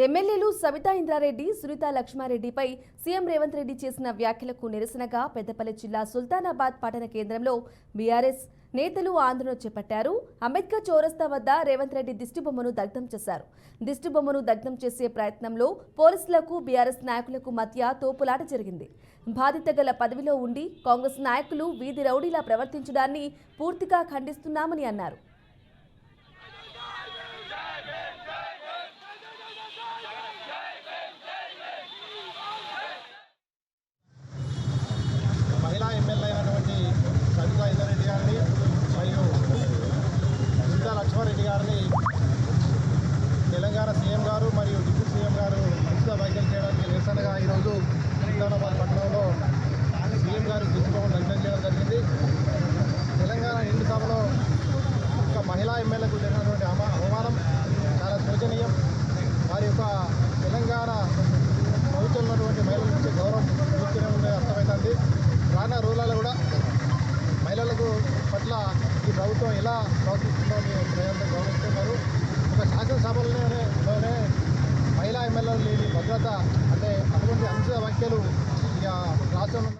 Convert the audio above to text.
ఎమ్మెల్యేలు సవితా ఇంద్రారెడ్డి, సునీతా లక్ష్మారెడ్డిపై సీఎం రేవంత్ రెడ్డి చేసిన వ్యాఖ్యలకు నిరసనగా పెద్దపల్లి జిల్లా సుల్తానాబాద్ పట్టణ కేంద్రంలో బీఆర్ఎస్ నేతలు ఆందోళన చేపట్టారు. అంబేద్కర్ చౌరస్తా వద్ద రేవంత్ రెడ్డి దిష్టిబొమ్మను దగ్ధం చేశారు. దిష్టిబొమ్మను దగ్ధం చేసే ప్రయత్నంలో పోలీసులకు బీఆర్ఎస్ నాయకులకు మధ్య తోపులాట జరిగింది. బాధిత గల పదవిలో ఉండి కాంగ్రెస్ నాయకులు వీధి రౌడీలా ప్రవర్తించడాన్ని పూర్తిగా ఖండిస్తున్నామని అన్నారు. ఎమ్మెల్యే అయినటువంటి సవితా ఇంద్రారెడ్డి గారిని మరియు సునీతా లక్ష్మారెడ్డి గారిని తెలంగాణ సీఎం గారు మరియు డిప్యూటీ సీఎం గారు అనుచిత వ్యాఖ్యలు చేయడానికి నిరసనగా ఈరోజు సుల్తానాబాద్ పట్టణంలో సీఎం గారు దిష్టిబొమ్మను దగ్ధం చేయడం జరిగింది. తెలంగాణ నిండు సభలో ఒక మహిళా ఎమ్మెల్యేకు జరిగినటువంటి అవమానం చాలా శోచనీయం. వారి యొక్క తెలంగాణ ప్రభుత్వంలో ఉన్నటువంటి మహిళల నుంచి గౌరవం పూర్తిగా ఉండే అర్థమవుతుంది. రానున్న రోజులలో కూడా మహిళలకు పట్ల ఈ ప్రభుత్వం ఎలా ప్రవర్తిస్తుందో ప్రజలందరూ గౌరవిస్తున్నారు. ఒక శాసనసభలోనే మహిళా ఎమ్మెల్యేలు లేని భద్రత అంటే అటువంటి అంశ వ్యాఖ్యలు ఇక రాష్ట్రంలో